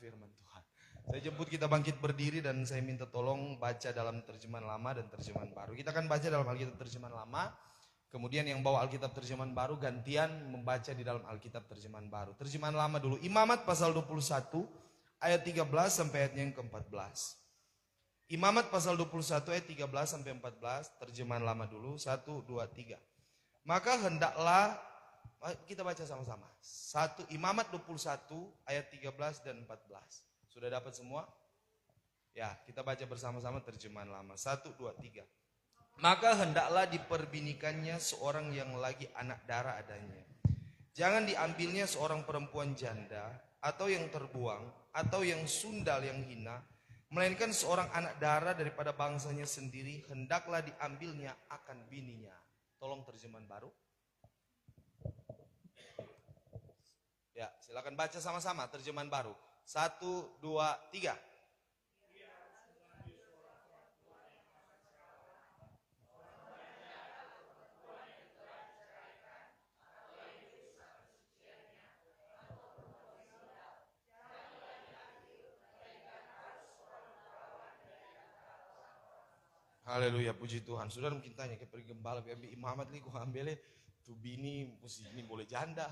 firman Tuhan. Saya jemput kita bangkit berdiri dan saya minta tolong baca dalam terjemahan lama dan terjemahan baru. Kita akan baca dalam Alkitab terjemahan lama, kemudian yang bawa Alkitab terjemahan baru gantian membaca di dalam Alkitab terjemahan baru. Terjemahan lama dulu, Imamat pasal 21 ayat 13 sampai ayatnya yang ke-14. Imamat pasal 21 ayat 13 sampai 14, terjemahan lama dulu, 1, 2, 3. Maka hendaklah, kita baca sama-sama. Imamat 21 ayat 13 dan 14. Sudah dapat semua? Ya, kita baca bersama-sama terjemahan lama. 1, 2, 3. Maka hendaklah diperbinikannya seorang yang lagi anak darah adanya. Jangan diambilnya seorang perempuan janda, atau yang terbuang, atau yang sundal yang hina, melainkan seorang anak darah daripada bangsanya sendiri, hendaklah diambilnya akan bininya. Tolong terjemahan baru. Ya, silakan baca sama-sama terjemahan baru. 1, 2, 3. Haleluya, puji Tuhan. Saudara mungkin tanya, kayak pergi gembala, ambil imamat nih, kok ambilnya tuh bini, mesti ini boleh janda,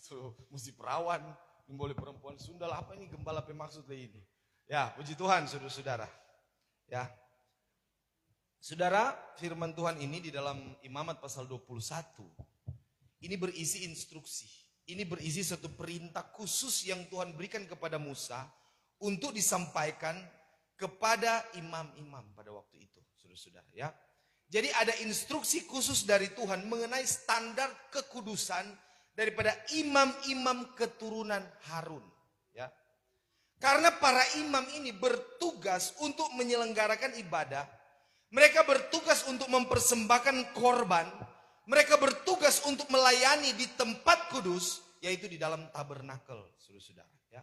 tuh mesti perawan, ini boleh perempuan sundal, apa ini gembala apa maksudnya ini? Ya, puji Tuhan saudara-saudara. Ya, saudara, firman Tuhan ini di dalam Imamat pasal 21, ini berisi instruksi. Ini berisi satu perintah khusus yang Tuhan berikan kepada Musa untuk disampaikan kepada imam-imam pada waktu itu, saudara-saudara ya. Jadi ada instruksi khusus dari Tuhan mengenai standar kekudusan daripada imam-imam keturunan Harun, ya. Karena para imam ini bertugas untuk menyelenggarakan ibadah, mereka bertugas untuk mempersembahkan korban, mereka bertugas untuk melayani di tempat kudus, yaitu di dalam tabernakel, saudara-saudara, ya.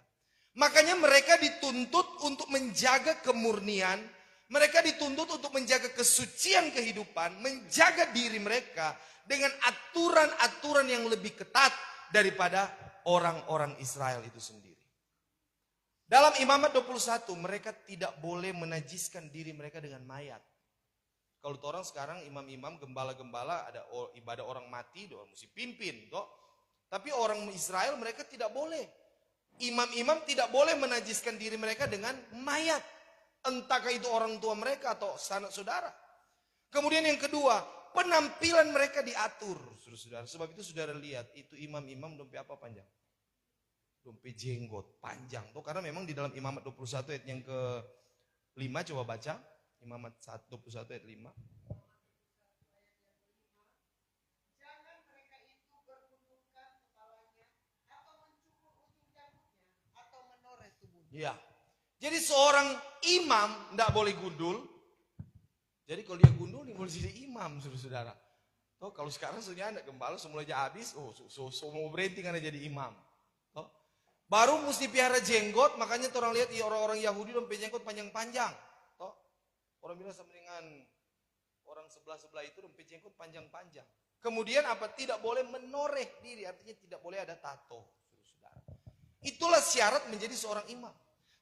Makanya mereka dituntut untuk menjaga kemurnian, mereka dituntut untuk menjaga kesucian kehidupan, menjaga diri mereka dengan aturan-aturan yang lebih ketat daripada orang-orang Israel itu sendiri. Dalam Imamat 21, mereka tidak boleh menajiskan diri mereka dengan mayat. Kalau orang sekarang imam-imam, gembala-gembala, ada ibadah orang mati, doa mesti pimpin, toh. Tapi orang Israel mereka tidak boleh. Imam-imam tidak boleh menajiskan diri mereka dengan mayat. Entahkah itu orang tua mereka atau sanak saudara. Kemudian yang kedua, penampilan mereka diatur, saudara-saudara. Sebab itu saudara lihat, itu imam-imam dompet apa panjang? Dompet jenggot panjang. Tuh, karena memang di dalam Imamat 21 ayat yang ke-5, coba baca. Imamat 21 ayat 5. Ya, jadi seorang imam tidak boleh gundul. Jadi kalau dia gundul, dia boleh jadi imam, saudara-saudara. Toh kalau sekarang sebenarnya anak gembala semuanya habis, mau berhenti karena jadi imam. Toh, baru mesti piara jenggot, makanya orang lihat orang-orang Yahudi dompet jenggot panjang-panjang. Toh, orang bilang sama dengan orang sebelah-sebelah itu dompet jenggot panjang-panjang. Kemudian apa? Tidak boleh menoreh diri, artinya tidak boleh ada tato, saudara-saudara. Itulah syarat menjadi seorang imam.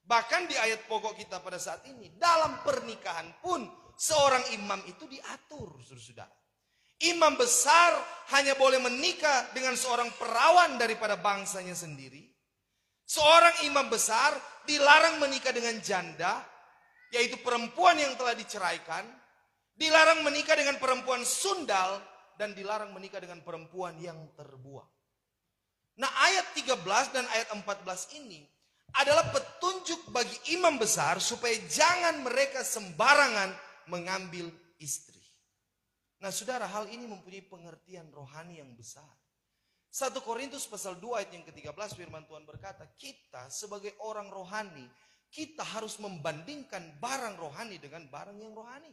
Bahkan di ayat pokok kita pada saat ini, dalam pernikahan pun seorang imam itu diatur, saudara-saudara. Imam besar hanya boleh menikah dengan seorang perawan daripada bangsanya sendiri. Seorang imam besar dilarang menikah dengan janda, yaitu perempuan yang telah diceraikan. Dilarang menikah dengan perempuan sundal, dan dilarang menikah dengan perempuan yang terbuang. Nah, ayat 13 dan ayat 14 ini adalah petunjuk bagi imam besar supaya jangan mereka sembarangan mengambil istri. Nah, saudara, hal ini mempunyai pengertian rohani yang besar. 1 Korintus pasal 2 ayat yang ke-13 firman Tuhan berkata, kita sebagai orang rohani, kita harus membandingkan barang rohani dengan barang yang rohani.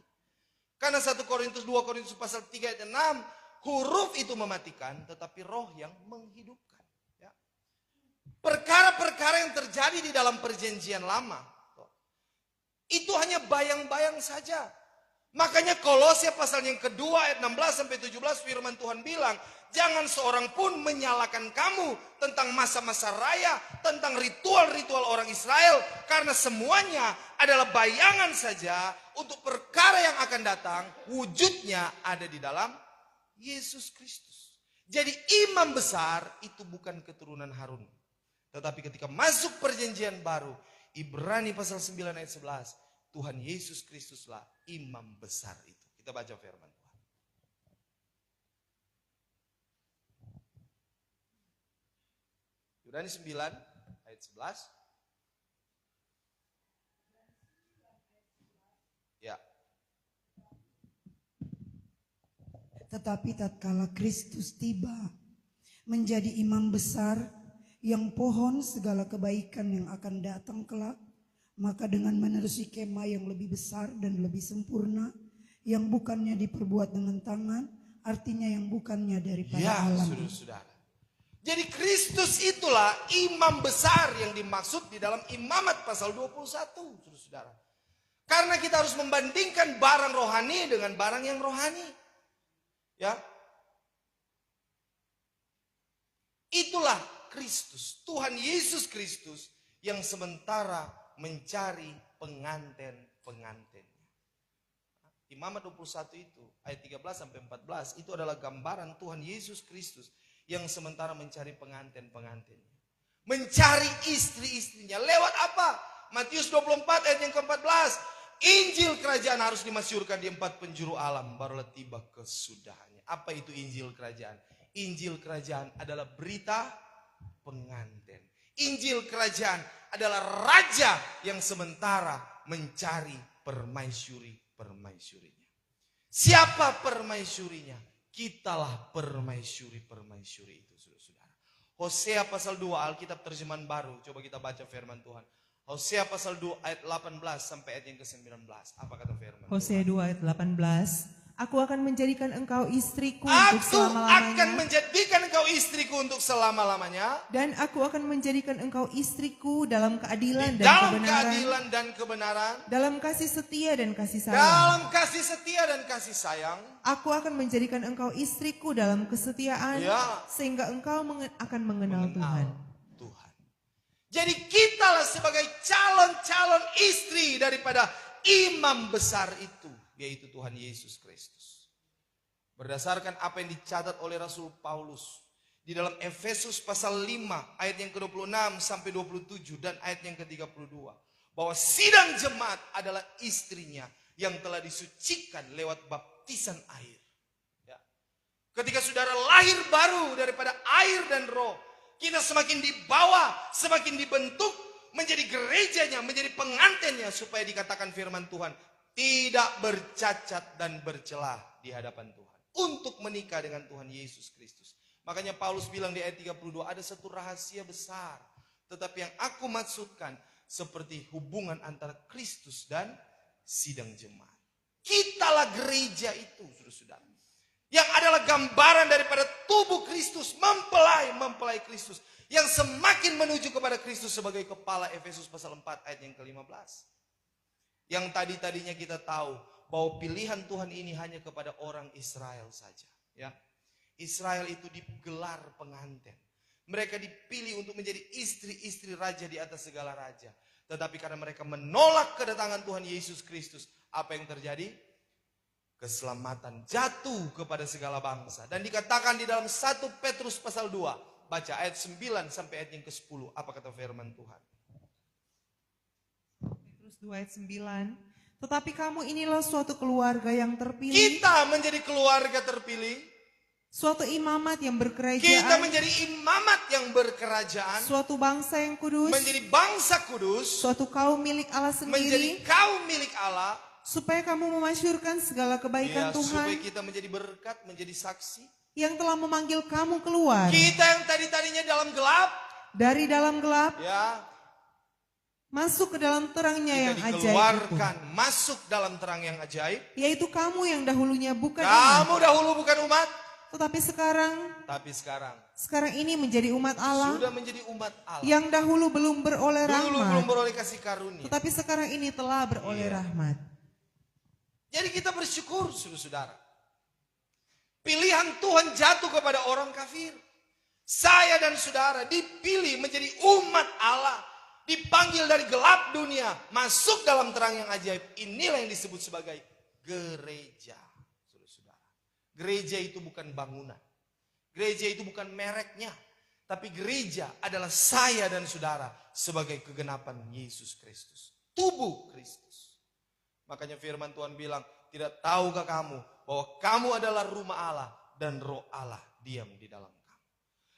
Karena 1 Korintus 2 Korintus pasal 3 ayat 6, huruf itu mematikan, tetapi roh yang menghidupkan. Perkara-perkara yang terjadi di dalam perjanjian lama, itu hanya bayang-bayang saja. Makanya Kolose pasal yang kedua ayat 16 sampai 17 firman Tuhan bilang, jangan seorang pun menyalahkan kamu tentang masa-masa raya, tentang ritual-ritual orang Israel, karena semuanya adalah bayangan saja untuk perkara yang akan datang, wujudnya ada di dalam Yesus Kristus. Jadi imam besar itu bukan keturunan Harun. Tetapi ketika masuk perjanjian baru, Ibrani pasal 9 ayat 11, Tuhan Yesus Kristuslah imam besar itu. Kita baca firman Tuhan. Ibrani 9 ayat 11. Ya. Tetapi tatkala Kristus tiba menjadi imam besar yang pohon segala kebaikan yang akan datang kelak, maka dengan menerusi kemah yang lebih besar dan lebih sempurna, yang bukannya diperbuat dengan tangan, artinya yang bukannya daripada alam. Saudara-saudara. Jadi Kristus itulah imam besar yang dimaksud di dalam Imamat pasal 21, saudara-saudara. Karena kita harus membandingkan barang rohani dengan barang yang rohani. Ya. Itulah Kristus, Tuhan Yesus Kristus yang sementara mencari pengantin-pengantinnya. Imamat 21 itu ayat 13 sampai 14 itu adalah gambaran Tuhan Yesus Kristus yang sementara mencari pengantin-pengantinnya. Mencari istri-istrinya lewat apa? Matius 24 ayat yang ke-14. Injil kerajaan harus dimasyhurkan di 4 penjuru alam, barulah tiba kesudahannya. Apa itu Injil kerajaan? Injil kerajaan adalah berita pengantin. Injil kerajaan adalah raja yang sementara mencari permaisuri-permaisurinya. Siapa permaisurinya? Kitalah permaisuri-permaisuri itu, saudara-saudara. Hosea pasal 2 Alkitab terjemahan baru. Coba kita baca firman Tuhan. Hosea pasal 2 ayat 18 sampai ayat yang ke-19. Apa kata firman? Hosea 2 ayat 18. Aku akan menjadikan engkau istriku untuk selama-lamanya. Aku akan menjadikan engkau istriku untuk selama-lamanya. Dan aku akan menjadikan engkau istriku dalam keadilan dan dalam kebenaran. keadilan dan kebenaran. Dalam kasih setia dan kasih sayang. Dalam kasih setia dan kasih sayang. Aku akan menjadikan engkau istriku dalam kesetiaan. Ya. Sehingga engkau akan mengenal Tuhan. Jadi kitalah sebagai calon-calon istri daripada imam besar itu, yaitu Tuhan Yesus Kristus. Berdasarkan apa yang dicatat oleh Rasul Paulus di dalam Efesus pasal 5 ayat yang ke-26 sampai 27 dan ayat yang ke-32, bahwa sidang jemaat adalah istrinya yang telah disucikan lewat baptisan air. Ya. Ketika saudara lahir baru daripada air dan roh, kita semakin dibawa, semakin dibentuk menjadi gerejanya, menjadi pengantinnya, supaya dikatakan firman Tuhan tidak bercacat dan bercelah di hadapan Tuhan, untuk menikah dengan Tuhan Yesus Kristus. Makanya Paulus bilang di ayat 32, ada satu rahasia besar, tetapi yang aku maksudkan seperti hubungan antara Kristus dan sidang jemaat. Kitalah gereja itu, saudara-saudara, yang adalah gambaran daripada tubuh Kristus, mempelai Kristus, yang semakin menuju kepada Kristus sebagai kepala. Efesus pasal 4 ayat yang ke-15. Yang tadinya kita tahu bahwa pilihan Tuhan ini hanya kepada orang Israel saja. Ya, Israel itu digelar pengantin. Mereka dipilih untuk menjadi istri-istri raja di atas segala raja. Tetapi karena mereka menolak kedatangan Tuhan Yesus Kristus, apa yang terjadi? Keselamatan jatuh kepada segala bangsa. Dan dikatakan di dalam 1 Petrus pasal 2. Baca ayat 9 sampai ayat yang ke-10. Apa kata firman Tuhan? Petrus 2 ayat 9. Tetapi kamu inilah suatu keluarga yang terpilih. Kita menjadi keluarga terpilih. Suatu imamat yang berkerajaan. Kita menjadi imamat yang berkerajaan. Suatu bangsa yang kudus. Menjadi bangsa kudus. Suatu kaum milik Allah sendiri. Menjadi kaum milik Allah. Supaya kamu memasyhurkan segala kebaikan Tuhan. Supaya kita menjadi berkat, menjadi saksi. Yang telah memanggil kamu keluar. Kita yang tadinya dalam gelap. Dari dalam gelap. Ya. Masuk ke dalam terangnya yang ajaib. Dikeluarkan masuk dalam terang yang ajaib. Yaitu kamu yang dahulunya bukan umat. Kamu dahulu bukan umat. Tetapi sekarang. Sekarang ini menjadi umat Allah. Sudah menjadi umat Allah. Yang dahulu belum beroleh rahmat. Dulu belum beroleh kasih karunia. Tetapi sekarang ini telah beroleh rahmat. Jadi kita bersyukur saudara-saudara. Pilihan Tuhan jatuh kepada orang kafir. Saya dan saudara dipilih menjadi umat Allah. Dipanggil dari gelap dunia. Masuk dalam terang yang ajaib. Inilah yang disebut sebagai gereja. Saudara-saudara. Gereja itu bukan bangunan. Gereja itu bukan mereknya. Tapi gereja adalah saya dan saudara sebagai kegenapan Yesus Kristus. Tubuh Kristus. Makanya firman Tuhan bilang, tidak tahukah kamu bahwa kamu adalah rumah Allah dan roh Allah diam di dalam kamu.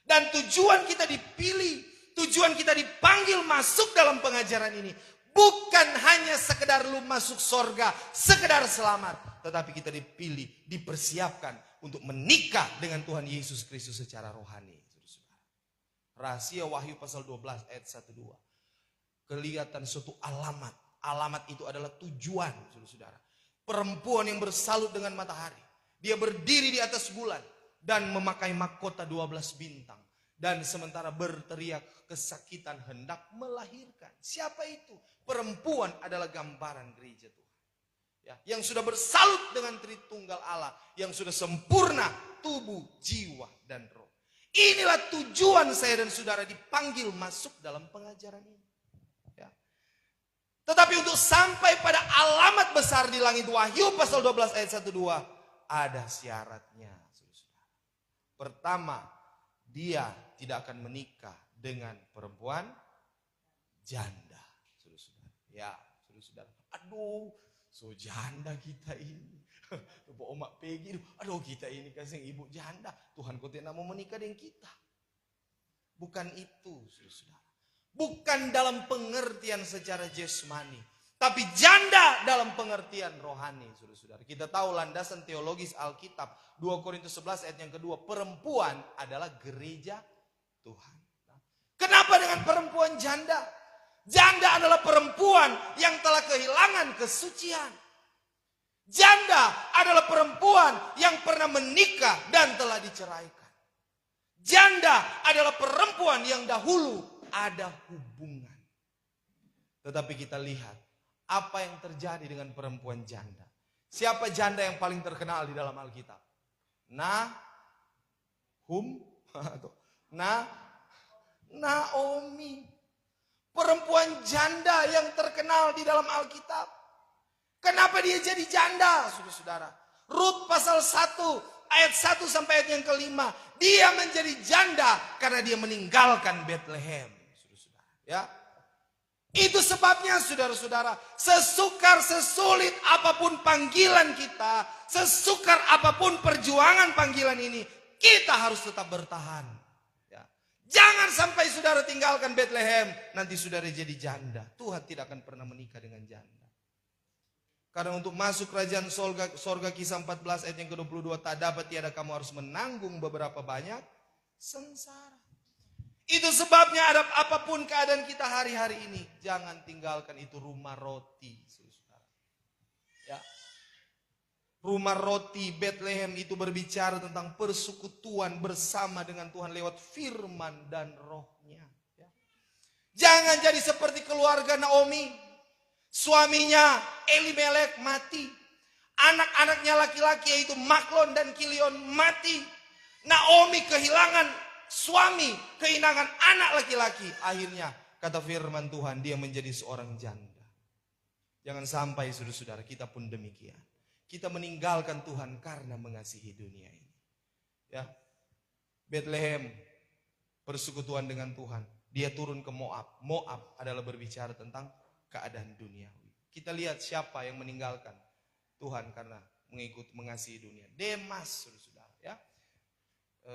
Dan tujuan kita dipilih, tujuan kita dipanggil masuk dalam pengajaran ini. Bukan hanya sekedar lu masuk sorga, sekedar selamat. Tetapi kita dipilih, dipersiapkan untuk menikah dengan Tuhan Yesus Kristus secara rohani. Rahasia Wahyu pasal 12 ayat 1-2. Kelihatan suatu alamat. Alamat itu adalah tujuan, saudara-saudara. Perempuan yang bersalut dengan matahari. Dia berdiri di atas bulan dan memakai mahkota 12 bintang. Dan sementara berteriak kesakitan hendak melahirkan. Siapa itu? Perempuan adalah gambaran gereja Tuhan. Ya, yang sudah bersalut dengan Tritunggal Allah. Yang sudah sempurna tubuh, jiwa, dan roh. Inilah tujuan saya dan saudara dipanggil masuk dalam pengajaran ini. Ya. Tetapi untuk sampai pada alamat besar di langit Wahyu pasal 12 ayat 1-2 ada syaratnya. Saudara. Pertama, dia tidak akan menikah dengan perempuan janda. Saudara. Ya, saudara. Aduh, so janda kita ini. Bapak Omak Pegi, aduh kita ini kasih ibu janda. Tuhan kau tidak mau menikah dengan kita. Bukan itu, saudara. Bukan dalam pengertian secara jasmani. Tapi janda dalam pengertian rohani, saudara. Kita tahu landasan teologis Alkitab. 2 Korintus 11 ayat yang kedua. Perempuan adalah gereja Tuhan. Kenapa dengan perempuan janda? Janda adalah perempuan yang telah kehilangan kesucian. Janda adalah perempuan yang pernah menikah dan telah diceraikan. Janda adalah perempuan yang dahulu ada hubungan. Tetapi kita lihat apa yang terjadi dengan perempuan janda. Siapa janda yang paling terkenal di dalam Alkitab? Naomi. Perempuan janda yang terkenal di dalam Alkitab. Kenapa dia jadi janda, saudara-saudara? Rut pasal 1, ayat 1 sampai ayat yang kelima. Dia menjadi janda karena dia meninggalkan Bethlehem, saudara-saudara. Ya, itu sebabnya, saudara-saudara, sesukar sesulit apapun panggilan kita, sesukar apapun perjuangan panggilan ini, kita harus tetap bertahan. Ya. Jangan sampai saudara tinggalkan Bethlehem, nanti saudara jadi janda. Tuhan tidak akan pernah menikah dengan janda. Karena untuk masuk kerajaan sorga kisah 14 ayat yang ke-22 tak dapat tiada kamu harus menanggung beberapa banyak sengsara. Itu sebabnya ada apapun keadaan kita hari-hari ini, jangan tinggalkan itu rumah roti, saudara. Ya. Rumah roti Bethlehem itu berbicara tentang persekutuan bersama dengan Tuhan lewat firman dan rohnya. Ya. Jangan jadi seperti keluarga Naomi. Suaminya Elimelek mati. Anak-anaknya laki-laki yaitu Maklon dan Kilion mati. Naomi kehilangan suami, kehilangan anak laki-laki. Akhirnya kata firman Tuhan dia menjadi seorang janda. Jangan sampai saudara-saudara kita pun demikian. Kita meninggalkan Tuhan karena mengasihi dunia ini. Ya. Bethlehem persekutuan dengan Tuhan. Dia turun ke Moab. Moab adalah berbicara tentang keadaan duniawi. Kita lihat siapa yang meninggalkan Tuhan karena mengasihi dunia. Demas, saudara, ya.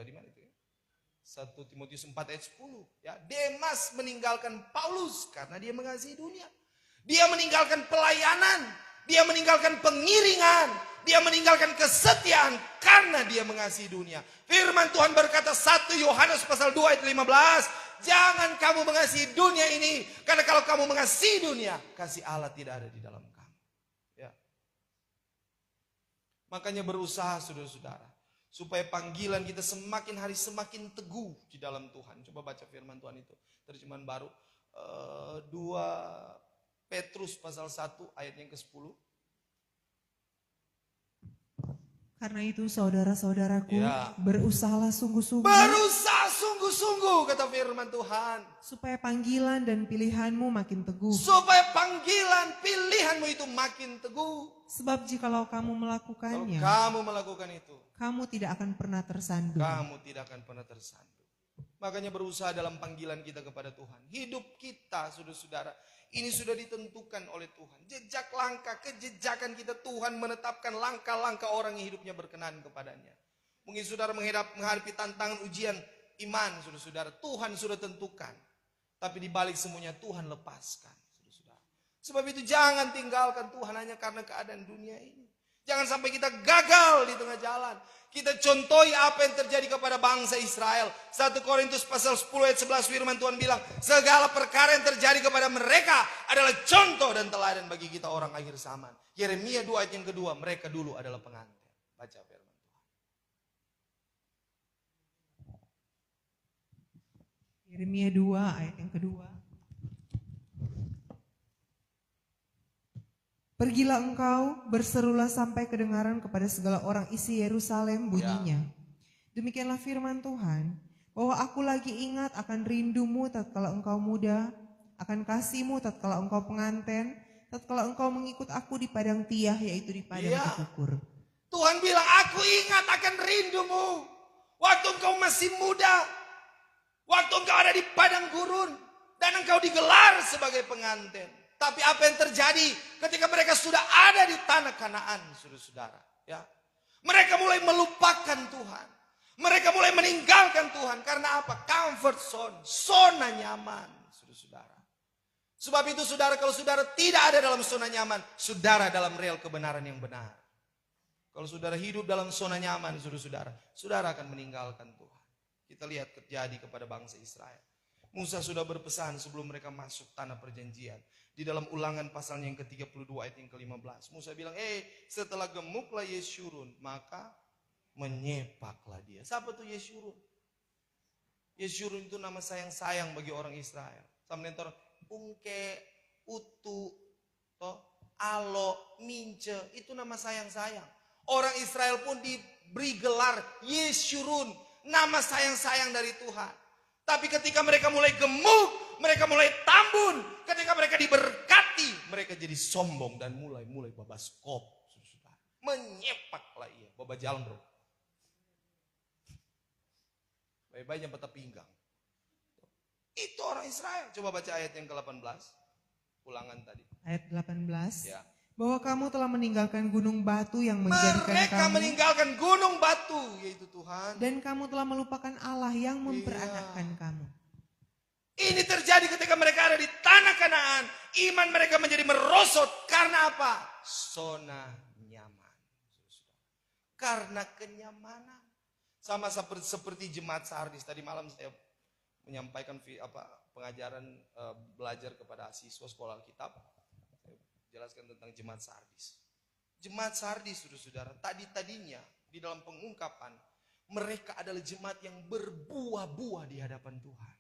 Di mana itu ya? 1 Timotius 4 ayat 10, ya. Demas meninggalkan Paulus karena dia mengasihi dunia. Dia meninggalkan pelayanan, dia meninggalkan pengiringan, dia meninggalkan kesetiaan karena dia mengasihi dunia. Firman Tuhan berkata 1 Yohanes pasal 2 ayat 15, jangan kamu mengasihi dunia ini. Karena kalau kamu mengasihi dunia, kasih Allah tidak ada di dalam kamu. Ya. Makanya berusaha saudara-saudara. Supaya panggilan kita semakin hari semakin teguh di dalam Tuhan. Coba baca firman Tuhan itu. Terjemahan baru. 2 Petrus pasal 1 ayat yang ke-10. Karena itu saudara-saudaraku, Ya. berusahalah sungguh-sungguh Berusaha sungguh-sungguh, kata firman Tuhan. supaya panggilan dan pilihanmu makin teguh. Supaya panggilan pilihanmu itu makin teguh. Sebab jikalau kamu Kalau melakukannya, kamu melakukan itu, kamu tidak akan pernah tersandung. kamu tidak akan pernah tersandung. Makanya berusaha dalam panggilan kita kepada Tuhan. Hidup kita, saudara-saudara, ini sudah ditentukan oleh Tuhan. Jejak langkah, kejejakan kita, Tuhan menetapkan langkah-langkah orang yang hidupnya berkenan kepadanya. Mungkin saudara menghadapi tantangan ujian iman, saudara-saudara. Tuhan sudah tentukan. Tapi di balik semuanya Tuhan lepaskan, saudara-saudara. Sebab itu jangan tinggalkan Tuhan hanya karena keadaan dunia ini. Jangan sampai kita gagal di tengah jalan. Kita contohi apa yang terjadi kepada bangsa Israel. 1 Korintus pasal 10 ayat 11 firman Tuhan bilang, segala perkara yang terjadi kepada mereka adalah contoh dan teladan bagi kita orang akhir zaman. Yeremia 2 ayat yang kedua, mereka dulu adalah pengantin. Baca firman Tuhan. Yeremia 2 ayat yang kedua. Pergilah engkau, berserulah sampai kedengaran kepada segala orang isi Yerusalem bunyinya. Demikianlah firman Tuhan, bahwa aku lagi ingat akan rindumu tatkala engkau muda, akan kasihmu tatkala engkau pengantin, tatkala engkau mengikut aku di padang tiah, yaitu di padang Tekukur. Tuhan bilang, aku ingat akan rindumu. Waktu engkau masih muda. Waktu engkau ada di padang gurun. Dan engkau digelar sebagai pengantin. Tapi apa yang terjadi ketika mereka sudah ada di tanah Kanaan, saudara-saudara, ya. Mereka mulai melupakan Tuhan. Mereka mulai meninggalkan Tuhan karena apa? Comfort zone, zona nyaman, saudara-saudara. Sebab itu saudara, kalau saudara tidak ada dalam zona nyaman, saudara dalam real kebenaran yang benar. Kalau saudara hidup dalam zona nyaman, saudara-saudara, saudara akan meninggalkan Tuhan. Kita lihat terjadi kepada bangsa Israel. Musa sudah berpesan sebelum mereka masuk tanah perjanjian. Di dalam Ulangan pasalnya yang ke-32 ayat yang ke-15. Musa bilang, setelah gemuklah Yeshurun, maka menyepaklah dia. Siapa tuh Yeshurun? Yeshurun itu nama sayang-sayang bagi orang Israel. Sama dengan ungke, utu, alo, mince, itu nama sayang-sayang. Orang Israel pun diberi gelar Yeshurun, nama sayang-sayang dari Tuhan. Tapi ketika mereka mulai gemuk, mereka mulai tambun, ketika mereka diberkati, mereka jadi sombong dan mulai babas kop. Menyepaklah ia, babas jalan bro. Baik-baiknya patah pinggang. Itu orang Israel. Coba baca ayat yang ke-18. Ulangan tadi. Ayat 18. Ya. Bahwa kamu telah meninggalkan gunung batu yang menjadikan Mereka kamu, meninggalkan gunung batu, yaitu Tuhan. dan kamu telah melupakan Allah yang memperanakkan kamu. Ini terjadi ketika mereka ada di tanah Kanaan. Iman mereka menjadi merosot. Karena apa? Zona nyaman. Karena kenyamanan. Sama seperti jemaat Sardis. Tadi malam saya menyampaikan pengajaran belajar kepada siswa sekolah Alkitab. Jelaskan tentang jemaat Sardis. Jemaat Sardis, saudara-saudara, tadinya di dalam pengungkapan, mereka adalah jemaat yang berbuah-buah di hadapan Tuhan.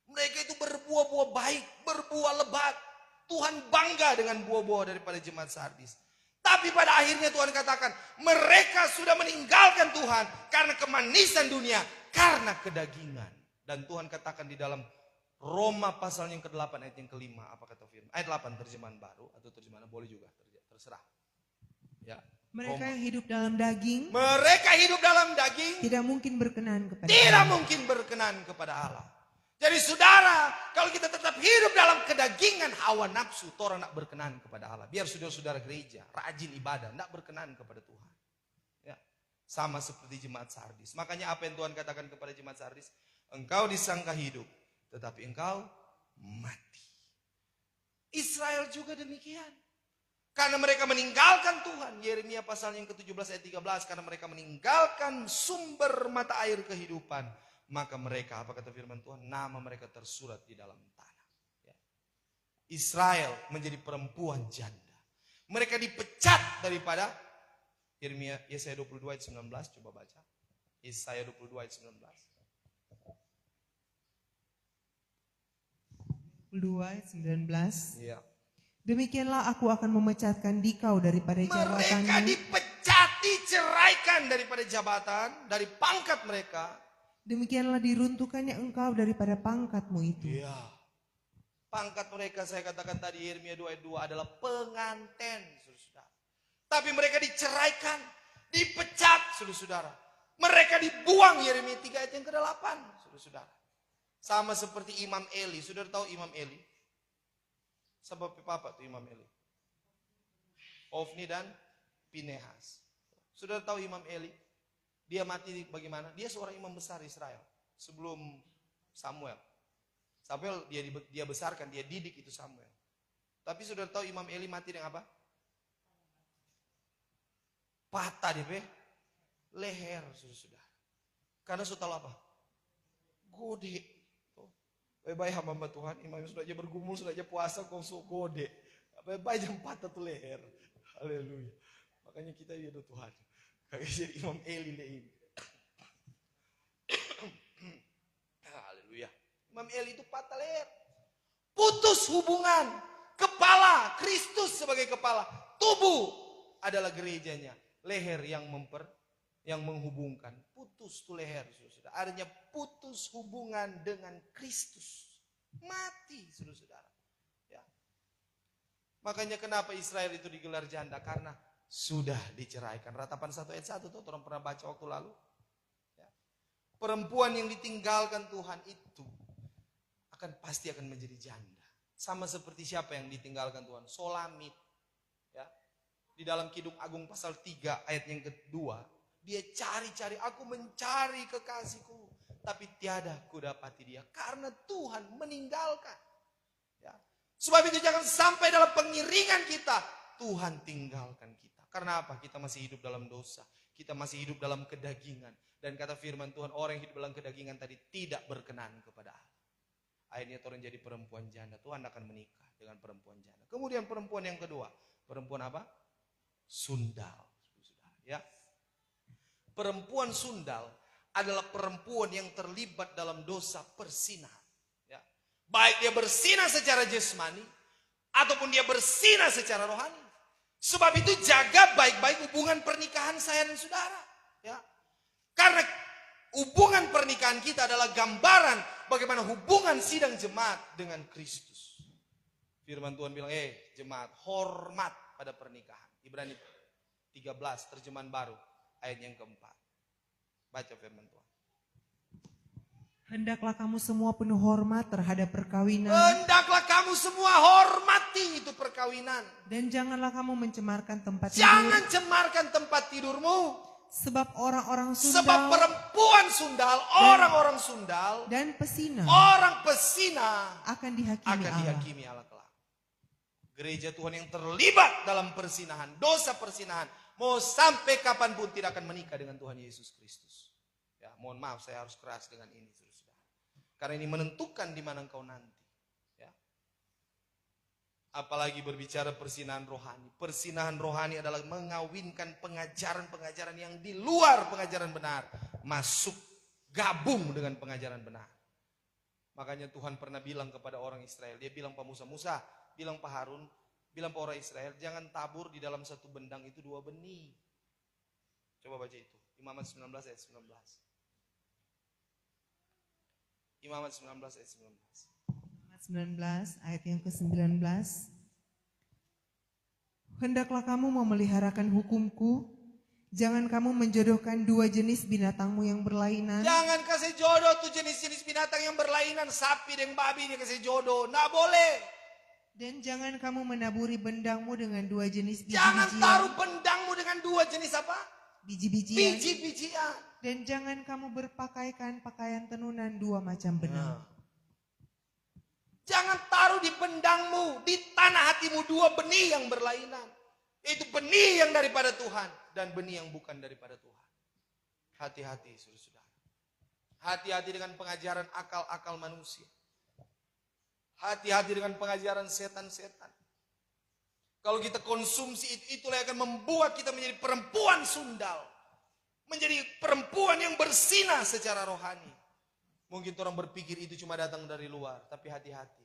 Mereka itu berbuah-buah baik, berbuah lebat. Tuhan bangga dengan buah-buah daripada jemaat Sardis. Tapi pada akhirnya Tuhan katakan, mereka sudah meninggalkan Tuhan karena kemanisan dunia, karena kedagingan. Dan Tuhan katakan di dalam Roma pasal yang ke-8 ayat yang ke-5, apa kata firman? Ayat 8 terjemahan baru atau terjemahan boleh juga, terserah. Ya. Mereka Roma. yang hidup dalam daging Mereka hidup dalam daging tidak mungkin berkenan kepada tidak Allah. mungkin berkenan kepada Allah. Jadi saudara, kalau kita tetap hidup dalam kedagingan hawa nafsu, orang nak berkenan kepada Allah. Biar saudara-saudara gereja, rajin ibadah, nak berkenan kepada Tuhan. Ya. Sama seperti jemaat Sardis. Makanya apa yang Tuhan katakan kepada jemaat Sardis? Engkau disangka hidup, tetapi engkau mati. Israel juga demikian. Karena mereka meninggalkan Tuhan. Yeremia pasal yang ke-17 ayat 13. Karena mereka meninggalkan sumber mata air kehidupan. Maka mereka, apa kata firman Tuhan? Nama mereka tersurat di dalam tanah. Ya. Israel menjadi perempuan janda. Mereka dipecat daripada Yesaya 22 ayat 19. Coba baca. Yesaya 22 ayat 19. 22 ayat 19. Iya. Demikianlah aku akan memecatkan dikau daripada Mereka jabatanmu dipecat diceraikan daripada jabatan, dari pangkat mereka. Demikianlah diruntuhkannya engkau daripada pangkatmu itu. Iya. Pangkat mereka saya katakan tadi Yeremia 2 ayat 2 adalah pengantin, saudara-saudara. Tapi mereka diceraikan, dipecat, saudara-saudara. Mereka dibuang, Yeremia 3 ayat yang ke-8, saudara-saudara. Sama seperti Imam Eli. Saudara tahu Imam Eli? Sebab apa tuh Imam Eli? Ofni dan Pinehas. Saudara tahu Imam Eli? Dia mati bagaimana? Dia seorang imam besar Israel. Sebelum Samuel. Samuel dia besarkan, dia didik itu Samuel. Tapi saudara tahu Imam Eli mati dengan apa? Patah dia leher, saudara-saudara. Karena saudara tahu apa? Gode. Baik-baik hamba Tuhan, imam sudah aja bergumul, sudah aja puasa, konsum gode. Baik-baik jam patah tuh leher. Haleluya. Makanya kita ya Tuhan. Kayak jadi Imam Eli ini. Haleluya. Imam Eli itu patah leher. Putus hubungan. Kepala, Kristus sebagai kepala. Tubuh adalah gerejanya. Leher yang menghubungkan. Putus tuh leher. Saudara. Artinya putus hubungan dengan Kristus. Mati, saudara-saudara. Ya. Makanya kenapa Israel itu digelar janda? Karena sudah diceraikan. Ratapan 1 ayat 1 tuh orang pernah baca waktu lalu. Ya. Perempuan yang ditinggalkan Tuhan itu pasti akan menjadi janda. Sama seperti siapa yang ditinggalkan Tuhan? Solamit. Ya. Di dalam Kidung Agung pasal 3 ayat yang kedua. Dia cari-cari, aku mencari kekasihku. Tapi tiada kudapati dia. Karena Tuhan meninggalkan. Ya. Sebab itu jangan sampai dalam pengiringan kita. Tuhan tinggalkan kita. Karena apa? Kita masih hidup dalam dosa. Kita masih hidup dalam kedagingan. Dan kata firman Tuhan, orang yang hidup dalam kedagingan tadi tidak berkenan kepada Allah. Akhirnya orang jadi perempuan janda. Tuhan akan menikah dengan perempuan janda. Kemudian perempuan yang kedua. Perempuan apa? Sundal. Ya. Perempuan sundal adalah perempuan yang terlibat dalam dosa persinahan. Ya. Baik dia bersinah secara jasmani ataupun dia bersinah secara rohani. Sebab itu jaga baik-baik hubungan pernikahan saya dan saudara. Ya. Karena hubungan pernikahan kita adalah gambaran bagaimana hubungan sidang jemaat dengan Kristus. Firman Tuhan bilang, jemaat hormat pada pernikahan. Ibrani 13 terjemahan baru ayat yang keempat. Baca firman Tuhan. Hendaklah kamu semua penuh hormat terhadap perkawinan. Hendaklah kamu semua hormati itu perkawinan. Dan janganlah kamu mencemarkan tempat tidur. Jangan cemarkan tempat tidurmu. Sebab orang-orang sundal. Sebab perempuan sundal, orang-orang sundal. Dan pesina. Orang pesina. Akan dihakimi Allah kelak. Gereja Tuhan yang terlibat dalam persinahan. Dosa persinahan. Mau sampai kapanpun tidak akan menikah dengan Tuhan Yesus Kristus. Ya, mohon maaf saya harus keras dengan ini. Karena ini menentukan di mana engkau nanti. Ya. Apalagi berbicara persinahan rohani. Persinahan rohani adalah mengawinkan pengajaran-pengajaran yang di luar pengajaran benar. Masuk, gabung dengan pengajaran benar. Makanya Tuhan pernah bilang kepada orang Israel. Dia bilang Pak Musa, bilang Pak Harun, bilang Pak orang Israel, jangan tabur di dalam satu bendang itu 2 benih. Coba baca itu. Imamat 19 ayat 19. Imamat 19 ayat 19. Imamat 19 ayat yang ke-19. Hendaklah kamu memeliharakan hukumku. Jangan kamu menjodohkan 2 jenis binatangmu yang berlainan. Jangan kasih jodoh tuh jenis-jenis binatang yang berlainan. Sapi dan babi dia kasih jodoh. Nggak boleh. Dan jangan kamu menaburi bendangmu dengan 2 jenis biji-bijian. Jangan taruh bendangmu dengan 2 jenis apa? Biji-bijian. Biji-bijian. Dan jangan kamu berpakaikan pakaian tenunan 2 macam benang. Jangan taruh di bendangmu, di tanah hatimu 2 benih yang berlainan. Itu benih yang daripada Tuhan dan benih yang bukan daripada Tuhan. Hati-hati saudara-saudara. Hati-hati dengan pengajaran akal-akal manusia. Hati-hati dengan pengajaran setan-setan. Kalau kita konsumsi itulah yang akan membuat kita menjadi perempuan sundal. Menjadi perempuan yang bersinah secara rohani. Mungkin orang berpikir itu cuma datang dari luar. Tapi hati-hati.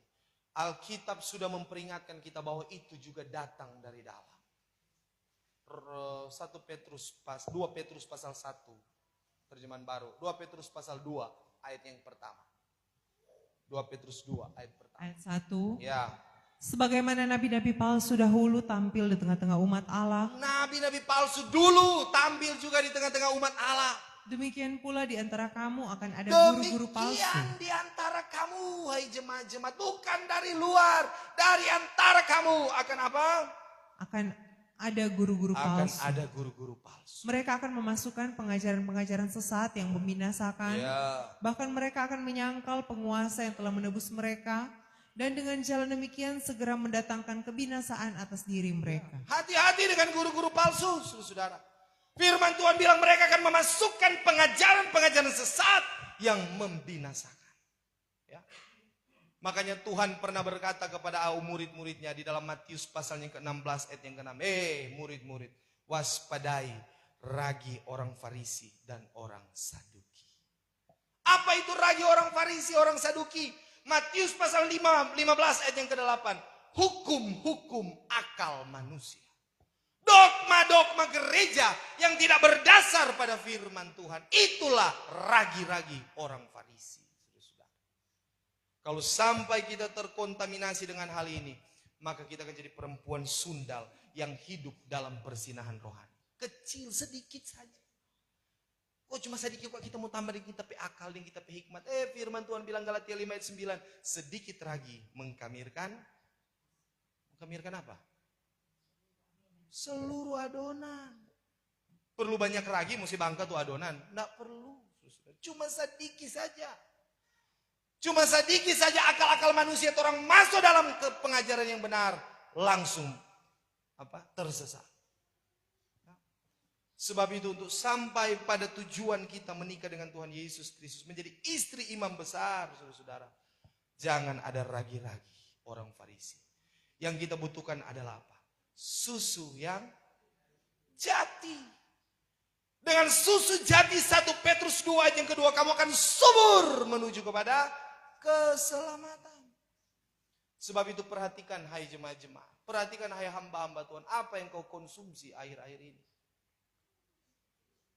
Alkitab sudah memperingatkan kita bahwa itu juga datang dari dalam. 2 Petrus pasal 1 terjemahan baru. 2 Petrus pasal 2 ayat yang pertama. 2 Petrus 2 ayat pertama. Ayat 1. Ya. Sebagaimana nabi-nabi palsu dahulu tampil di tengah-tengah umat Allah, Nabi-nabi palsu dulu tampil juga di tengah-tengah umat Allah. demikian pula di antara kamu akan ada guru-guru palsu. Demikian di antara kamu, hai jemaat-jemaat, bukan dari luar, dari antara kamu akan apa? Akan ada guru-guru Akan palsu. ada guru-guru palsu. Mereka akan memasukkan pengajaran-pengajaran sesat yang membinasakan. Ya. Bahkan mereka akan menyangkal penguasa yang telah menebus mereka. Dan dengan jalan demikian segera mendatangkan kebinasaan atas diri mereka. Hati-hati dengan guru-guru palsu, saudara. Firman Tuhan bilang mereka akan memasukkan pengajaran-pengajaran sesat yang membinasakan. Ya. Makanya Tuhan pernah berkata kepada murid-muridnya di dalam Matius pasal yang ke-16 ayat yang ke-6. Murid-murid, waspadai ragi orang Farisi dan orang Saduki. Apa itu ragi orang Farisi, orang Saduki? Matius pasal 15 ayat yang ke-8. Hukum-hukum akal manusia. Dogma-dogma gereja yang tidak berdasar pada firman Tuhan. Itulah ragi-ragi orang Farisi. Kalau sampai kita terkontaminasi dengan hal ini, maka kita akan jadi perempuan sundal yang hidup dalam persinahan rohani. Kecil sedikit saja. Oh cuma sedikit kok kita mau tambah di kitab akal dan kitab hikmat. Firman Tuhan bilang Galatia 5 ayat 9. Sedikit ragi mengkamirkan. Mengkamirkan apa? Seluruh adonan. Perlu banyak ragi mesti bangka tuh adonan. Nggak perlu. Cuma sedikit saja. Cuma sedikit saja akal-akal manusia orang masuk dalam pengajaran yang benar. Langsung tersesat. Sebab itu untuk sampai pada tujuan kita menikah dengan Tuhan Yesus Kristus. Menjadi istri imam besar, saudara-saudara. Jangan ada ragi-ragi orang Farisi. Yang kita butuhkan adalah apa? Susu yang jati. Dengan susu jati 1 Petrus 2 ayat yang kedua. Kamu akan subur menuju kepada keselamatan. Sebab itu perhatikan hai jemaat-jemaat. Perhatikan hai hamba-hamba Tuhan. Apa yang kau konsumsi akhir-akhir ini.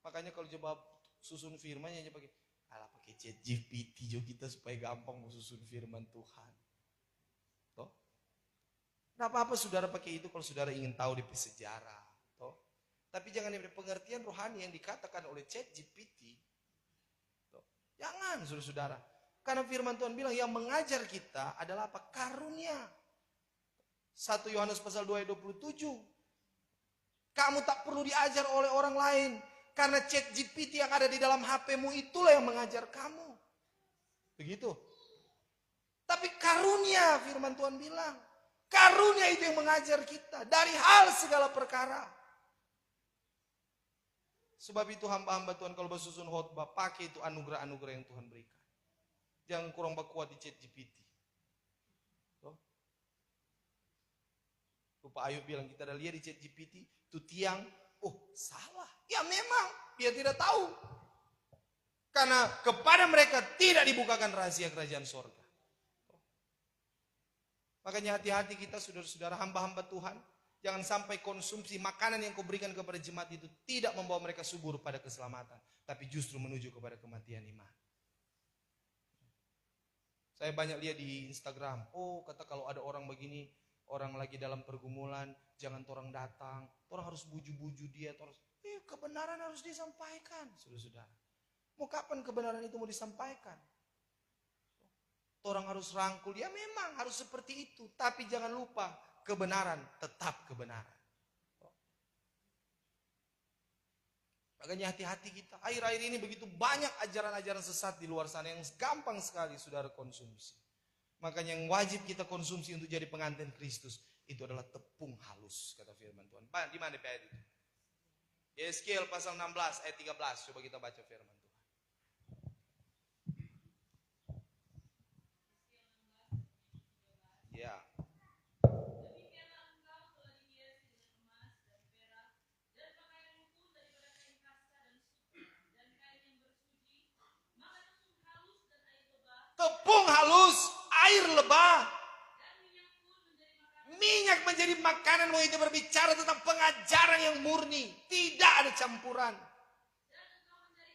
Makanya kalau coba susun firman-nya pakai ChatGPT juga kita supaya gampang mau susun firman Tuhan. Toh? Tidak apa-apa saudara pakai itu kalau saudara ingin tahu di sejarah. Toh? Tapi jangan dari pengertian rohani yang dikatakan oleh ChatGPT. Toh? Jangan saudara-saudara. Karena firman Tuhan bilang yang mengajar kita adalah apa? Karunia. 1 Yohanes pasal 2 ayat 27. Kamu tak perlu diajar oleh orang lain. Karena ChatGPT yang ada di dalam HP-mu itulah yang mengajar kamu. Begitu. Tapi karunia firman Tuhan bilang. Karunia itu yang mengajar kita. Dari hal segala perkara. Sebab itu hamba-hamba Tuhan kalau bersusun khotbah. Pakai itu anugerah-anugerah yang Tuhan berikan. Jangan kurang kuat di ChatGPT. Lupa Ayub bilang kita ada lihat di ChatGPT. Itu tiang. Oh salah. Ya memang dia tidak tahu. Karena kepada mereka tidak dibukakan rahasia kerajaan sorga. Makanya hati-hati kita saudara-saudara hamba-hamba Tuhan. Jangan sampai konsumsi makanan yang kau berikan kepada jemaat itu tidak membawa mereka subur pada keselamatan. Tapi justru menuju kepada kematian iman. Saya banyak lihat di Instagram. Oh kata kalau ada orang begini. Orang lagi dalam pergumulan, jangan orang datang, orang harus buju-buju dia, kebenaran harus disampaikan, saudara-saudara. Mau kapan kebenaran itu mau disampaikan? Orang harus rangkul, ya memang harus seperti itu, tapi jangan lupa kebenaran tetap kebenaran. Makanya hati-hati kita. Akhir-akhir ini begitu banyak ajaran-ajaran sesat di luar sana yang gampang sekali saudara konsumsi. Makanya yang wajib kita konsumsi untuk jadi pengantin Kristus itu adalah tepung halus kata firman Tuhan. Di mana ayat itu? Yeskiel pasal 16 ayat 13. Coba kita baca firman Tuhan. Ya. Tepung halus, air lebah, minyak minyak menjadi makanan, mau itu berbicara tentang pengajaran yang murni. Tidak ada campuran.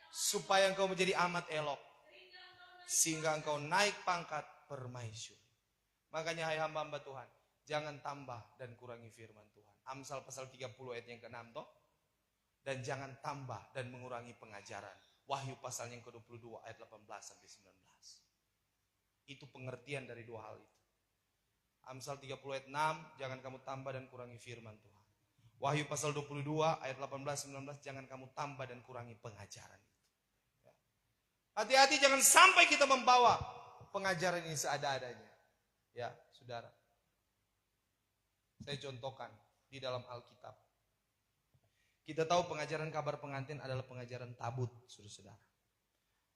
Supaya engkau menjadi amat elok. Sehingga engkau naik pangkat permaisuri. Makanya hai hamba-hamba Tuhan, jangan tambah dan kurangi firman Tuhan. Amsal pasal 30 ayat yang ke-6 toh. Dan jangan tambah dan mengurangi pengajaran. Wahyu pasal yang ke-22 ayat 18 sampai 19. Itu pengertian dari dua hal itu. Amsal 30 ayat 6, jangan kamu tambah dan kurangi firman Tuhan. Wahyu pasal 22 ayat 18-19, jangan kamu tambah dan kurangi pengajaran itu. Ya. Hati-hati jangan sampai kita membawa pengajaran ini seada-adanya. Ya, saudara. Saya contohkan di dalam Alkitab. Kita tahu pengajaran kabar pengantin adalah pengajaran tabut, saudara-saudara.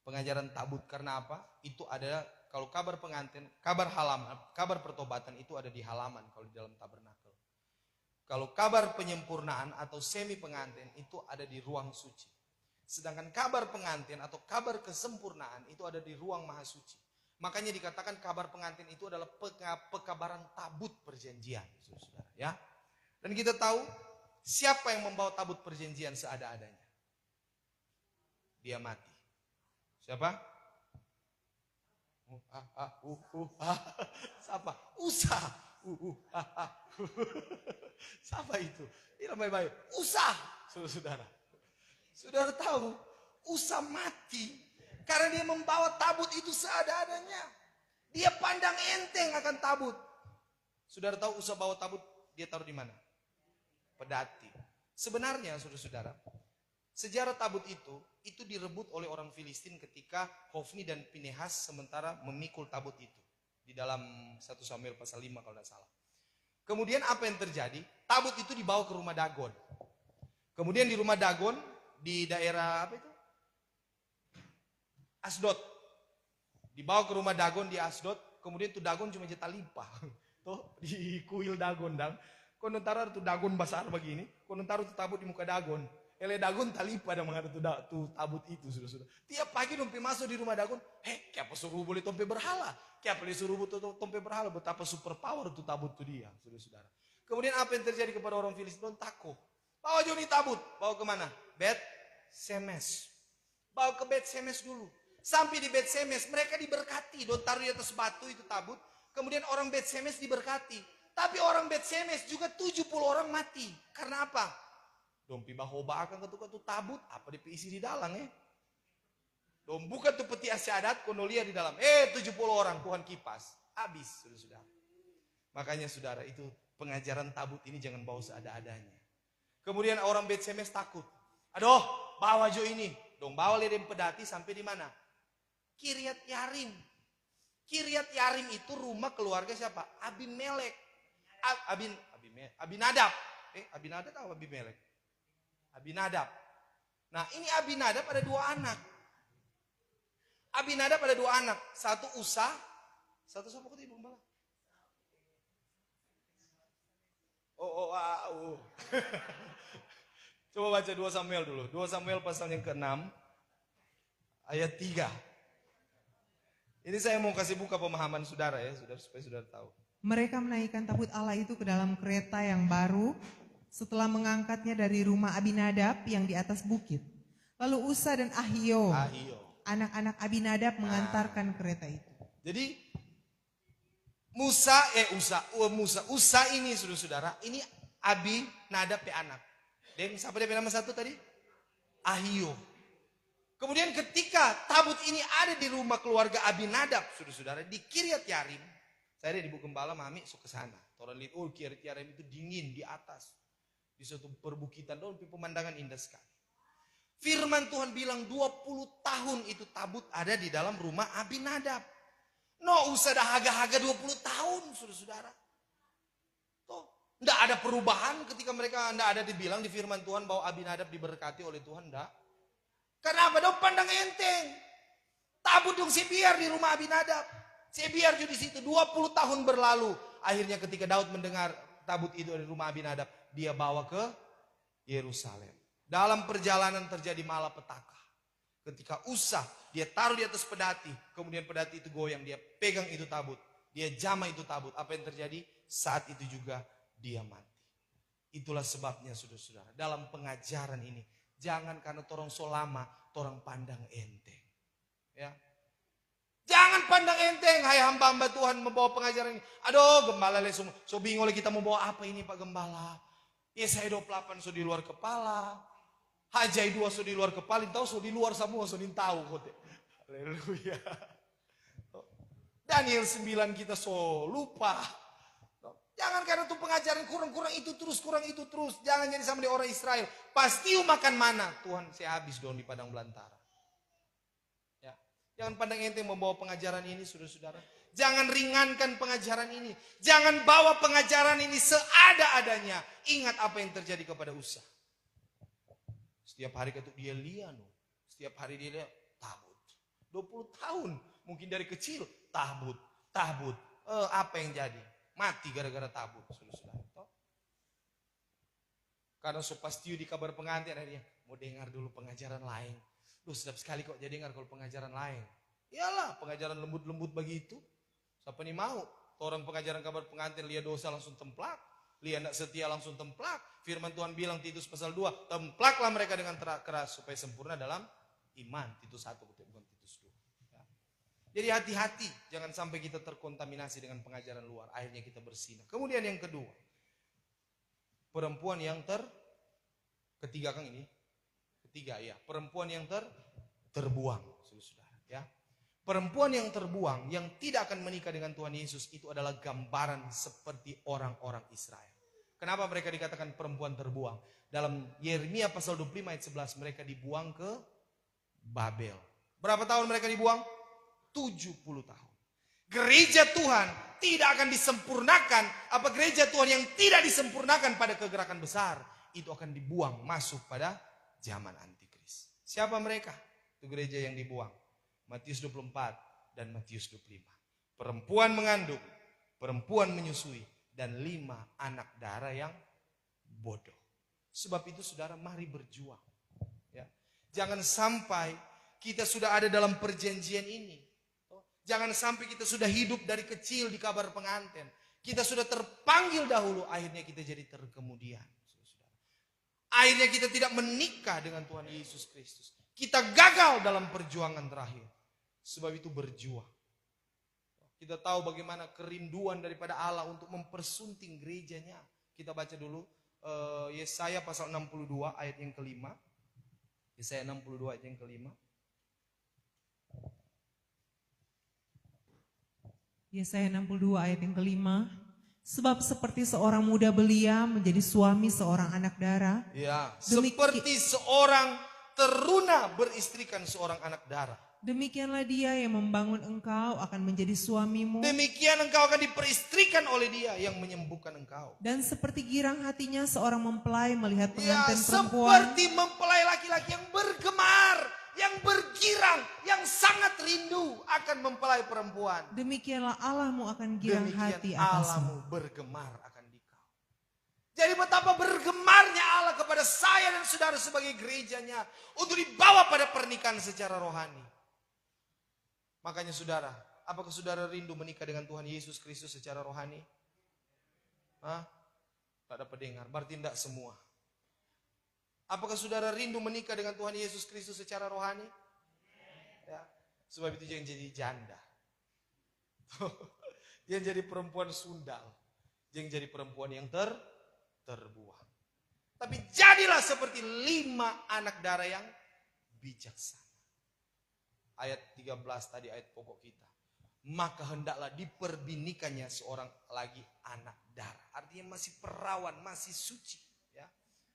Pengajaran tabut karena apa? Itu ada, kalau kabar pengantin, kabar halaman, kabar pertobatan itu ada di halaman kalau di dalam tabernakel. Kalau kabar penyempurnaan atau semi pengantin itu ada di ruang suci. Sedangkan kabar pengantin atau kabar kesempurnaan itu ada di ruang maha suci. Makanya dikatakan kabar pengantin itu adalah pekabaran tabut perjanjian, saudara, ya. Dan kita tahu siapa yang membawa tabut perjanjian seada-adanya? Dia mati. Siapa? Siapa? Usa. Siapa itu? Ini namanya baik. Usa, saudara. Saudara tahu, Usa mati karena dia membawa tabut itu seada-adanya. Dia pandang enteng akan tabut. Saudara tahu Usa bawa tabut, dia taruh di mana? Pedati. Sebenarnya, saudara-saudara, sejarah tabut itu direbut oleh orang Filistin ketika Hofni dan Pinehas sementara memikul tabut itu. Di dalam 1 Samuel pasal 5 kalau tidak salah. Kemudian apa yang terjadi? Tabut itu dibawa ke rumah Dagon. Kemudian di rumah Dagon, di daerah apa itu? Asdod. Dibawa ke rumah Dagon di Asdod. Kemudian itu Dagon cuma jatah limpah. Tuh di kuil Dagon dang. Konon taruh itu Dagon besar begini. Konon taruh itu tabut di muka Dagon. Ele Dagon talipa dan menghadap tuh tabut itu sudah. Tiap pagi dompe masuk di rumah Dagon, kenapa suruh boleh tompe berhala? Kenapa boleh suruh tompe berhala? Betapa super power tuh tabut tuh dia, saudara. Kemudian apa yang terjadi kepada orang Filistin? Takut. Bawa Joni tabut, bawa kemana? Bet Semes. Bawa ke Bet Semes dulu. Sampai di Bet Semes mereka diberkati, don taruh di atas batu itu tabut. Kemudian orang Bet Semes diberkati. Tapi orang Bet Semes juga 70 orang mati. Karena apa? Dompi bahoba akan ketuk tabut, apa diisi di dalam Dom buka tuh peti asyhadat, konolia di dalam. 70 orang Tuhan kipas. Habis, saudara. Makanya saudara, itu pengajaran tabut ini jangan bawa seada-adanya. Kemudian orang Bet Semes takut. Aduh, bawa jo ini. Dong bawa ledem pedati sampai di mana? Kiryat Yarim. Kiryat Yarim itu rumah keluarga siapa? Abimelek. Abinadab. Abinadab atau Abimelek? Abinadab. Nah ini Abinadab ada 2 anak. Abinadab ada 2 anak. Satu Usa. Satu siapa kata ibu gembala? Coba baca 2 Samuel dulu. 2 Samuel pasal yang ke-6. Ayat 3. Ini saya mau kasih buka pemahaman saudara ya. Supaya saudara tahu. Mereka menaikkan tabut Allah itu ke dalam kereta yang baru setelah mengangkatnya dari rumah Abinadab yang di atas bukit. Lalu Usa dan Ahio, anak-anak Abinadab mengantarkan kereta itu. Jadi Usa ini saudara-saudara, ini Abinadab pe anak. Dan siapa dia nama satu tadi? Ahio. Kemudian ketika tabut ini ada di rumah keluarga Abinadab, saudara-saudara, di Kiryat Yarim. Saya ada di Ibu Gembala, Mami sok ke sana. Orang lihat, Kiryat Yarim itu dingin di atas. Di suatu perbukitan, pemandangan indah sekali. Firman Tuhan bilang 20 tahun itu tabut ada di dalam rumah Abinadab. No usah dah haga-haga 20 tahun, saudara-saudara. Tuh, enggak ada perubahan ketika mereka enggak ada dibilang di firman Tuhan bahwa Abinadab diberkati oleh Tuhan, enggak. Kenapa dong pandang enteng? Tabut dong biar di rumah Abinadab. Biar di situ 20 tahun berlalu. Akhirnya ketika Daud mendengar tabut itu dari rumah Abinadab, dia bawa ke Yerusalem. Dalam perjalanan terjadi malapetaka. Ketika Usa, dia taruh di atas pedati. Kemudian pedati itu goyang, dia pegang itu tabut. Dia jamah itu tabut. Apa yang terjadi? Saat itu juga dia mati. Itulah sebabnya saudara-saudara, dalam pengajaran ini jangan karena torang so lama, torang pandang enteng. Ya. Jangan pandang enteng, hai hamba-hamba Tuhan membawa pengajaran ini. Aduh, gembala so bingung kita mau bawa apa ini Pak Gembala. Yesaya 28 so di luar kepala. Hajai 2 so di luar kepala, tahu so di luar semua so tahu kote. Haleluya. Daniel 9 kita so lupa. Jangan karena tuh pengajaran kurang itu terus. Jangan jadi sama di orang Israel. Pasti makan mana. Tuhan saya habis dong di padang belantara. Ya. Jangan pandang enteng membawa pengajaran ini saudara-saudara. Jangan ringankan pengajaran ini. Jangan bawa pengajaran ini seada-adanya. Ingat apa yang terjadi kepada Usa. Setiap hari ketuk dia lihat. Setiap hari dia lihat tabut. 20 tahun. Mungkin dari kecil tabut. Apa yang jadi? Mati gara-gara tabut. Saudara-saudara. Karena so pasti di kabar pengantin akhirnya. Mau dengar dulu pengajaran lain. Duh sedap sekali kok jadi dengar kalau pengajaran lain. Iyalah pengajaran lembut-lembut begitu. Siapa nih mau? Orang pengajaran kabar pengantin lihat dosa langsung templak. Lihat tidak setia langsung templak. Firman Tuhan bilang Titus pasal 2. Templaklah mereka dengan keras supaya sempurna dalam iman. Titus 1 bukan Titus 2. Ya. Jadi hati-hati. Jangan sampai kita terkontaminasi dengan pengajaran luar. Akhirnya kita bersinah. Kemudian yang kedua. Perempuan yang ketiga kan ini. Ketiga ya. Perempuan yang terbuang. Saudara-saudara ya. Perempuan yang terbuang, yang tidak akan menikah dengan Tuhan Yesus, itu adalah gambaran seperti orang-orang Israel. Kenapa mereka dikatakan perempuan terbuang? Dalam Yeremia pasal 25 ayat 11, mereka dibuang ke Babel. Berapa tahun mereka dibuang? 70 tahun. Gereja Tuhan tidak akan disempurnakan, gereja Tuhan yang tidak disempurnakan pada kegerakan besar, itu akan dibuang masuk pada zaman antikris. Siapa mereka? Itu gereja yang dibuang. Matius 24 dan Matius 25. Perempuan mengandung, perempuan menyusui, dan 5 anak darah yang bodoh. Sebab itu saudara mari berjuang. Ya. Jangan sampai kita sudah ada dalam perjanjian ini. Jangan sampai kita sudah hidup dari kecil di kabar pengantin. Kita sudah terpanggil dahulu, akhirnya kita jadi terkemudian. Akhirnya kita tidak menikah dengan Tuhan Yesus Kristus. Kita gagal dalam perjuangan terakhir. Sebab itu berjuang. Kita tahu bagaimana kerinduan daripada Allah untuk mempersunting gerejanya. Kita baca dulu Yesaya pasal 62 ayat yang kelima. Yesaya 62 ayat yang kelima. Yesaya 62 ayat yang kelima. Sebab seperti seorang muda belia menjadi suami seorang anak darah. Ya, seperti seorang teruna beristrikan seorang anak darah. Demikianlah dia yang membangun engkau akan menjadi suamimu. Demikian engkau akan diperistrikan oleh dia yang menyembuhkan engkau. Dan seperti girang hatinya seorang mempelai melihat Ya, pengantin perempuan. seperti mempelai laki-laki yang bergemar, yang bergirang, yang sangat rindu akan mempelai perempuan. Demikianlah Allahmu akan girang hati Demikian atasmu. Allahmu bergemar akan dikau. Jadi betapa bergemarnya Allah kepada saya dan saudara sebagai gerejanya untuk dibawa pada pernikahan secara rohani. Makanya saudara, apakah saudara rindu menikah dengan Tuhan Yesus Kristus secara rohani? Hah? Tak dapat dengar, berarti tidak semua. Apakah saudara rindu menikah dengan Tuhan Yesus Kristus secara rohani? Ya. Sebab itu jangan jadi janda. Jangan jadi perempuan sundal. Jangan jadi perempuan yang terbuang. Tapi jadilah seperti 5 anak darah yang bijaksana. Ayat 13 tadi ayat pokok kita. Maka hendaklah diperbinikannya seorang lagi anak darah. Artinya masih perawan, masih suci. Ya.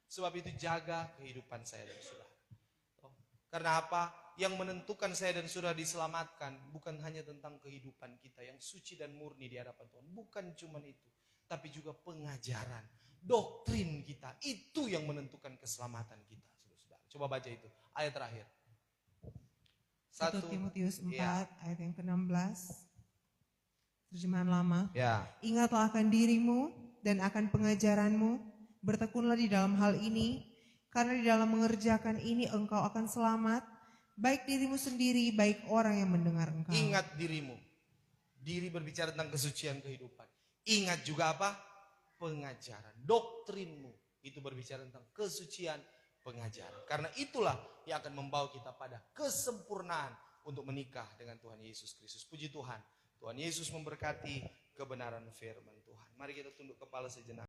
Sebab itu jaga kehidupan saya dan saudara. Karena apa? Yang menentukan saya dan saudara diselamatkan bukan hanya tentang kehidupan kita yang suci dan murni di hadapan Tuhan. Bukan cuma itu. Tapi juga pengajaran, doktrin kita. Itu yang menentukan keselamatan kita. Saudara. Coba baca itu. Ayat terakhir. 1 Timotius 4 ya. ayat yang ke-16. Terjemahan lama. Ya. Ingatlah akan dirimu dan akan pengajaranmu. Bertekunlah di dalam hal ini. Karena di dalam mengerjakan ini engkau akan selamat. Baik dirimu sendiri, baik orang yang mendengar engkau. Ingat dirimu. Diri berbicara tentang kesucian kehidupan. Ingat juga apa? pengajaran. Doktrinmu itu berbicara tentang kesucian pengajaran. Karena itulah yang akan membawa kita pada kesempurnaan untuk menikah dengan Tuhan Yesus Kristus. Puji Tuhan. Tuhan Yesus memberkati kebenaran firman Tuhan. Mari kita tunduk kepala sejenak.